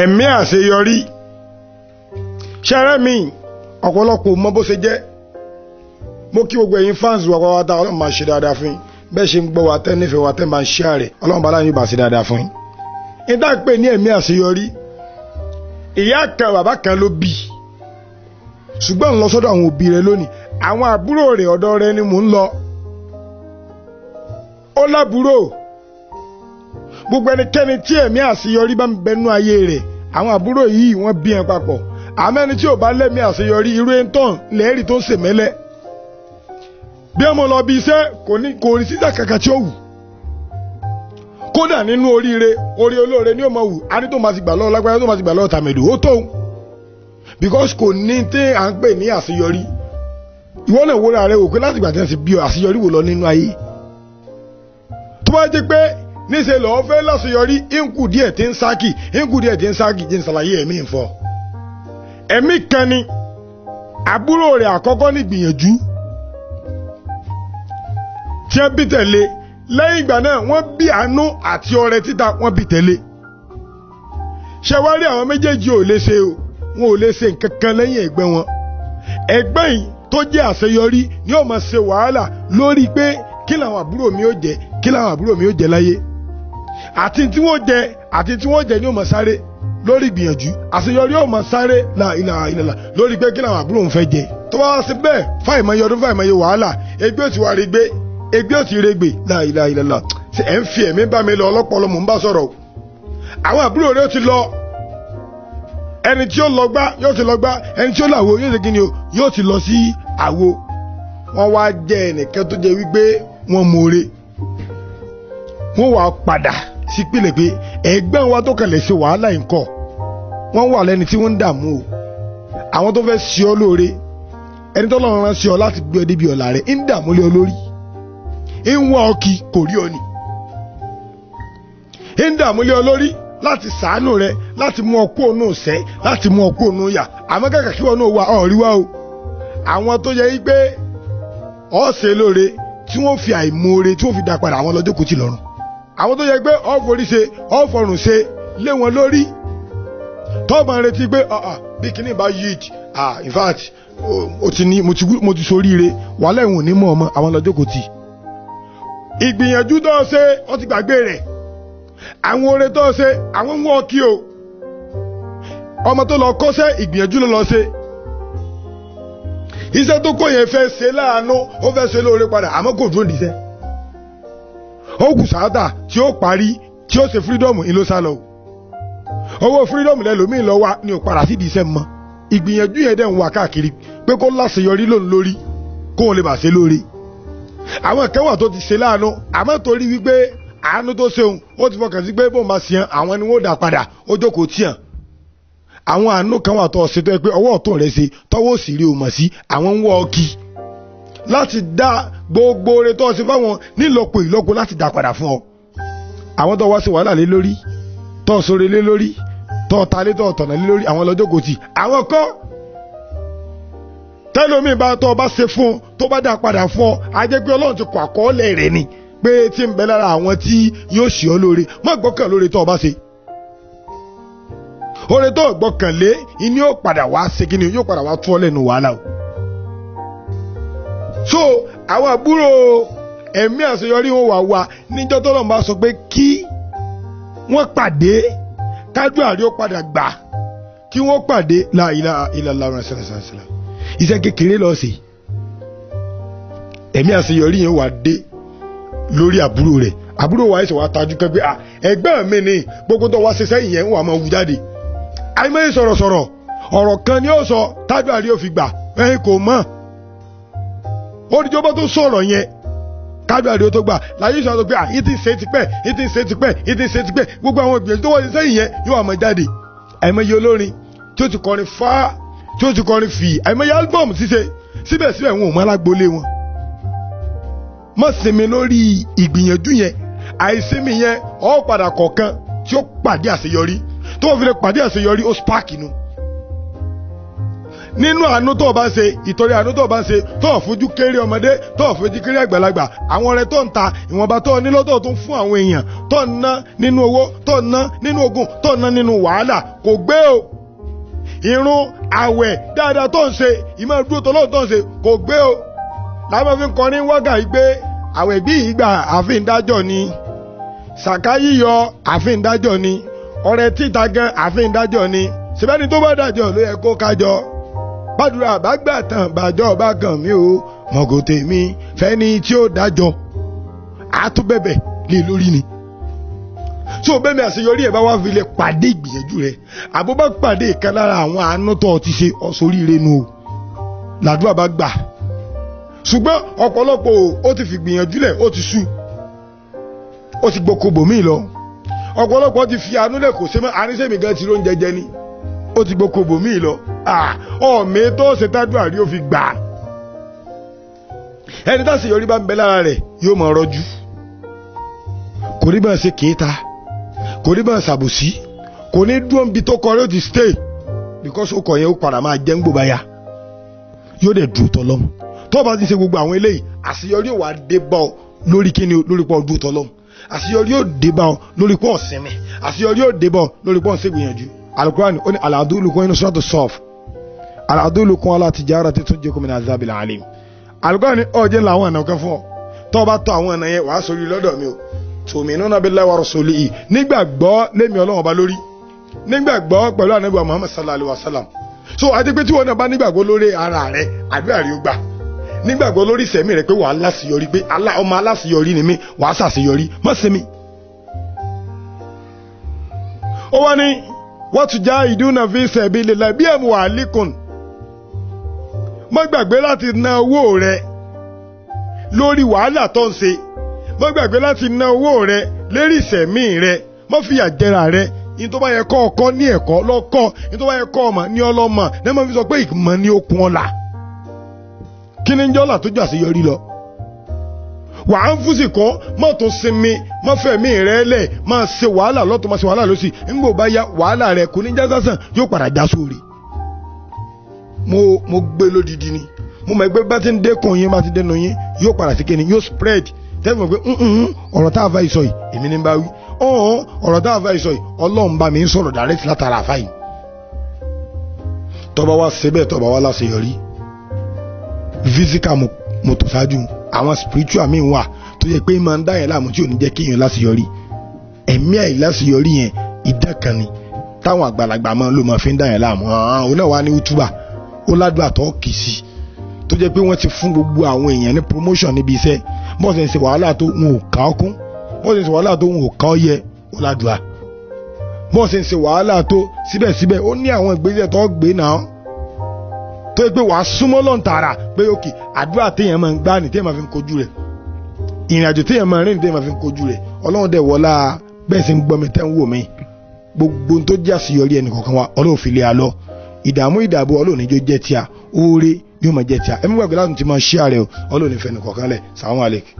ẹ̀mí àṣeyọrí ṣẹ́rẹ́ mi ọ̀pọ̀lọpọ̀ mọ bó ṣe jẹ́. Mo kí gbogbo ẹ̀yin fans wa pátá Ọlọ́run máa ṣe dáadáa fún yín bẹ́ẹ̀ ṣe ń gbọ́ wa tẹ́ nífẹ̀ẹ́ wa tẹ́ máa ń share rẹ̀ Ọlọ́run bá láyé bá ṣe dáadáa fún yín. Ìdá pé ní ẹ̀mí àṣeyọrí ìyá kan bàbá kan ló bí ṣùgbọ́n ń lọ sọ́dọ̀ àwọn òbí rẹ̀ lónìí àwọn àbúrò rẹ̀ ọ̀dọ̀ rẹ̀ ni mò ń lọ. Ó lábúrò gbogbo ẹnikẹ́ni tí ẹ̀mí àṣeyọrí bá ń bẹnu ayé rẹ̀ àwọn àbúrò yìí wọ́n bí ẹ̀ papọ̀ àmọ́ ẹni tí ò bá lẹ́mí àṣeyọrí irú ẹ̀ ń tàn lẹ́ẹ̀rì tó ń sèmẹ́lẹ́ bí ọmọ lọ bí iṣẹ́ kò rí sísà kankan tí ó wù kódà nínú oríire orí olóore ní ọmọ wù á ní tó máa ti gbà lọ́wọ́ lágbára tó máa ti gbà lọ́wọ́ tàmẹ̀dù ó tóun because kò ní tí à ń pè ní àṣeyọrí ìwọ náà wúra rẹ wò pé láti ìgbà tí wọ́n ti bí ọ àṣeyọrí wò lọ nínú ayé tó bá jẹ́ pé níṣẹ́ lọ́ọ́ fẹ́ láṣeyọrí ínkù díẹ̀ tí ń sáàkì jẹ́ ìṣàlàyé ẹ̀mí ìfọ́ ẹ̀mí kan ni àbúrò rẹ̀ àkọ́kọ́ ní gbìyànjú tí wọ́n bí tẹ̀lé lẹ́yìn ìgbà náà wọ́n bí àánú àti ọrẹ títa wọ́n bí tẹ̀lé ṣe wá rí àwọn méjèèjì ò lè ṣe o wọn ò lè ṣe nǹkan kan lẹ́yìn ẹgbẹ́ wọn ẹgbẹ́ yìí tó jẹ́ àṣeyọrí ni ó máa ṣe wàhálà lórí pé kí làwọn àbúrò mi ó jẹ kí làwọn àbúrò mi ó jẹ láyé àti tí wọ́n jẹ ni ó máa sáré lórí ìgbìyànjú àṣeyọrí ó máa sáré ìlàlà lórí pé kí làwọn àbúrò ń fẹ́ jẹ tó bá wá sí bẹ́ẹ̀ fáìmọye ọdún fáìmọye wàhálà ẹgbẹ́ ò ti wá rí gbé ẹgbẹ́ ò ti rí gbé ìlàlà ẹ̀ ń fi ẹ̀mí bá mi lọ ọlọ́pọ̀lọ́ mò ń bá sọ̀rọ̀ àwọn àbúrò rẹ̀ ó ti lọ ẹni tí ó lọ gbá yóò ti lọ gbá ẹni tí ó làwo yóò ti kíni o yóò ti lọ sí àwo wọ́n wá jẹ́ ẹnìkan tó jẹ́ wípé wọ́n mọ̀ọ́re wọ́n wá padà sí pìlẹ̀ pé ẹgbẹ́ wa tó kàn lè ṣe wàhálà nǹkan wọ́n wà lẹ́ni tí wọ́n ń dààmú o àwọn tó fẹ́ ṣe ọ́ lóore ẹni tó lọ́run rán sí ọ láti gbé ọ débi ọ̀la rẹ̀ ń dààmú lé ọ lórí ń wá ọ kí kò rí ọ ni ń dààmú lé ọ lórí láti ṣàánú rẹ láti mú ọ kúrò nù sẹ́ láti mú ọ kúrò nù yà àmọ́ kàkà kí wọn náà wà ọ̀rí wá o àwọn tó yẹ pé ọ̀ ṣe lóore tí wọ́n fi àìmoore tí wọ́n fi dá padà àwọn lọ́jọ́ kò tí lọ́rùn àwọn tó yẹ pé ọ̀ forí ṣe ọ̀ fọrùn ṣe lé wọn lórí tó bá ń retí pé bí kíní bá yí in fact o ti ní mo ti soríire wàhálà ìwọ̀n ní mọ̀ ọmọ àwọn lọ́jọ́ kò tí ìgbìyànjú tó ṣe ọ ti gbàgbé rẹ̀ àwọn oore tó ṣe àwọn ń wọ́ kí o ọmọ tó lọ kọ́ṣẹ́ ìgbìyànjú ló lọ ṣe iṣẹ́ tó kọ́ yẹn fẹ́ ṣe láàánú ó fẹ́ ṣe lóore padà àmọ́ kò dúró níṣẹ́ ó kù sáátà tí ó parí tí ó ṣe freedom ìlú sálọ owó freedom lẹ́lòmíì lọ wá ní òpadà sídìí iṣẹ́ mọ́ ìgbìyànjú yẹn dẹ̀ ń wà káàkiri pé kó láṣeyọrí lóun lórí kó wọn lè bà ṣe lóore àwọn kẹwàá tó ti ṣe láàánú àmọ́ torí wípé àánú tó ṣeun ó ti fọkàn sí pé bóun bá ṣe hàn àwọn ni wọ́n dà padà ó jókòó tíyàn àwọn àánú kan wà tó ṣe tó yẹ pé ọwọ́ ọ̀tún rẹ̀ ṣe tọ́wọ́ òsì rí o mọ̀ sí àwọn ń wọ́ ọ kí láti dá gbogbo oore tó ṣe fáwọn nílọ́po ìlọ́po láti dá padà fún ọ àwọn tó wá sí wàhálà lé lórí tó sóre lé lórí tó ta lé tó tọ̀nà lé lórí àwọn lọ́jọ́ kò tí àwọn kọ́ tẹ́lómi bá tó bá ṣe fún ọ tó bá dá padà fún ọ á jẹ́ pé Ọlọ́run ti kọ àkọọ́lẹ̀ rẹ̀ ni pé tí ń bẹ lára àwọn tí yóò ṣe ọ lóore má gbọ́kàn lóore tó o bá ṣe oore tó gbọ́kànlé ìní yóò padà wá ṣe kí ni yóò padà wá tún ọ lẹ́nu wàhálà o. so àwọn àbúrò ẹ̀mí àṣeyọrí wọn wà wá níjọ́ tó lọ́n bá sọ pé kí wọ́n pàdé kájú àrí ó padà gbà kí wọ́n pàdé la ilaha illallah rasulullah iṣẹ́ kékeré lọ sí ẹ̀mí àṣeyọrí yẹn wà dé lórí àbúrò rẹ̀ àbúrò wa ẹ̀sẹ̀ wa tajú kẹ́ pé ẹgbẹ́ mi ni gbogbo tó wá ṣe sẹ́yìn yẹn ń wà máa wù jáde àìmọye sọ̀rọ̀sọ̀rọ̀ ọ̀rọ̀ kan ni ó sọ tájú àrí ó fi gbà ẹ̀yìn kò mọ̀ oníjọba tó sọ̀rọ̀ yẹn tájú àrí ó tó gbà láyé ìṣòro tó pé yìí ti ṣe tipẹ́ gbogbo àwọn ìgbìyànjú tó wá ṣe sẹ́yìn yẹn yóò máa jáde àìmọye olórin tí ó ti kọrin fá tí ó ti kọrin fì àìmọye álbọ̀mù ṣíṣe síbẹ̀síbẹ̀ wọn ò mọ alágbólé wọn má sinmi lórí ìgbìyànjú yẹn àìsinmi yẹn ó padà kọ̀ọ̀kan tí ó pàdé àṣeyọrí tó wọ́n fi lè pàdé àṣeyọrí ó spark inú nínú àánú tó o bá ṣe ìtọrẹ àánú tó o bá ṣe tó o fojú kéré ọmọdé tó o fojú kéré àgbàlagbà àwọn ọrẹ tó ń ta ìwọ̀nba tó o nílò tó o tún fún àwọn èèyàn tó o ná nínú owó tó o ná nínú ogun tó o ná nínú wàhálà kò gbé o ìrun àwẹ̀ dáadáa tó ń ṣe ìmọ̀ ìdúró tó lóun tó ń ṣe kò gbé o làwọn fi ń kọrin wọ́gà yìí pé àwẹ̀ bí ìgbà àfíndájọ́ ni sàká yíyọ àfíndájọ́ ni ọrẹ títa gan àfíndájọ́ ni ṣèbẹ́ni tó bá dájọ́ ló yẹ kó kájọ bàdúrà bá gbà tán bàjọ́ bá kàn mí o mọ̀gò tèmi fẹ́ni tí ó dájọ́ àtúbẹ̀bẹ̀ lé lórí ni. tó o bẹ́ẹ̀ mi àṣeyọrí ẹ̀ bá wá fi lè pàdé ìgbìyànjú rẹ̀ àbúbá pàdé ìkan lára àwọn àánú tó ti ṣe ọ̀sọ́ríire nu o làdúrà bá gbà. ṣùgbọ́n ọ̀pọ̀lọpọ̀ ó ti fi gbìyànjú lẹ̀ ó ti sú ó ti gbókòbò míì lọ ọ̀pọ̀lọpọ̀ ti fi àánú lẹ̀ kò sẹ́mọ́ àrísẹ́mi gan ti ló ń jẹjẹ ni ó ti gbókòbò míì lọ ọ̀mẹ́ tó ṣe tádùá rí ó fi gbà á ẹni tá àṣeyọrí bá ń bẹ lára rẹ̀ yóò mọ̀ rọ́jú kò ní bá ṣe kéèta kò ní bá ṣàbòsí kò ní dúró níbi tó kọ rẹ̀ ó ti stay because ó kọ̀ yẹn ó padà máa jẹ́ ń gbòbá ya yóò dẹ̀ dúró tọ́lọ́m tó bá ti ṣe gbogbo àwọn eléyìí àṣeyọrí ò wá dé bá ọ lórí kíni lórí pọ̀ dúró tọ́lọ́m àṣeyọrí yóò dé bá ọ lórí pọ̀ sinmi àṣeyọrí yóò dé bá ọ lórí pọ̀ ṣègbìyànjú alukurani ó ní aladulukun inú sọ́ọ̀tù sọ́ọ̀f aladulukun alátijara títún jẹ́ kómìnà azabil alim alukurani ọ̀jẹ̀ làwọn ọ̀nà kan fún ọ tó o bá tọ àwọn ọ̀nà yẹn wàá sórí lọ́dọ̀ mi o tu'minuna billahi wa rasulihi nígbàgbọ́ lémi Ọlọ́run ọba lórí nígbàgbọ́ pẹ̀lú ànábì Muhammad sallallahu alaihi wasallam so àti pé tí wọn náà bá nígbàgbọ́ lórí ara rẹ àdúrà rí ó gbà nígbàgbọ́ lórí ìsẹ̀mí rẹ pé wàá láṣeyọrí pé ọmọ aláṣeyọrí ni mí wàá ṣàṣeyọrí má ṣe mí. ó wá ní watujahiduna fi sabilillah bí amwalikum má gbàgbé láti ná owó rẹ lórí wàhálà tó ń ṣe má gbàgbé láti ná owó rẹ lérí ìsẹ̀mí rẹ má fìyà jẹra rẹ ní tó bá yẹ kọ́ ọkọ́ ní ẹ̀kọ́ lọ́kọ́ ní tó bá yẹ kọ́ ọmọ ní ọlọ́mọ ní ọmọ fi sọ pé ìmọ̀ ní okun ọ̀la kí ni ń jọ́là tó jù àṣeyọrí lọ. wà á ń fúsì kan má tó sinmi má fẹ̀mí rẹ lẹ̀ má ṣe wàhálà lọ́tọ̀ má ṣe wàhálà lọ́sì ńgbò bá yá wàhálà rẹ kò ní já sásàn yóò padà já sóore. mo gbé lódìdí ni mo mọ̀ ẹgbẹ́ bá ti ń dẹ́kun yín bá ti dẹ́nu yín yóò padà sí kíni yóò spread tẹ́lẹ̀ mọ̀ pé ọ̀rọ̀ tá a fà ìsọ yìí èmi ní bá wí ọ̀rọ̀ tá a fà ìsọ yìí ọlọ́run bá mi ń sọ̀rọ̀ direct látara àfà yìí. tọ́ba wa ṣe bẹ́ẹ̀ tọ́ba wa láṣeyọrí physical mo tó ṣáájú àwọn spiritual mi wà tó yẹ pé máa ń dá yẹn láàmú tí ò ní jẹ́ kí èèyàn láṣeyọrí ẹ̀mí àìláṣeyọrí yẹn ìdá kan ni táwọn àgbàlagbà máa ń lò máa fi ń dá yẹn láàmú òun náà wà ní útúbà ó ládùúgbà tó kì í sí tó jẹ́ pé wọ́n ti fún gbogbo àwọn èèyàn ní promotion níbi iṣẹ́ bọ́ọ̀sì ń ṣe wàhálà tó wọn ò ká ọ kún bọ́ọ̀sì ń ṣe wàhálà tó wọn ò ká ọ yẹ ó ládùúgbà bọ́ọ̀sì ń ṣe wàhálà tó síbẹ̀síbẹ̀ ó ní àwọn ìgbésẹ̀ tó gbé náà tó yẹ pé wàá súnmọ́ lọ́n tààrà pé òkè àdúrà téèyàn máa ń gbá ní téèyàn máa fi ń kojú rẹ̀ ìrìn àjò téèyàn máa ń rìn ní téèyàn máa fi ń kojú rẹ̀ ọlọ́run dẹ̀ wọlá bẹ́ẹ̀ sì ń gbọ́ mi tẹ́ ń wò mí gbogbo tó jẹ́ àṣeyọrí ẹnì kọ̀ọ̀kan wa ọlọ́run fi lé a lọ ìdààmú ọlọ́run níjó jẹ́ tíà oore yóò máa jẹ́ tíà ẹ̀mí gbàgbé láti ti máa ṣí ààrẹ o ọlọ́run ìfẹ́ nìkọ̀ọ̀kan lẹ̀ sàwọn àlè.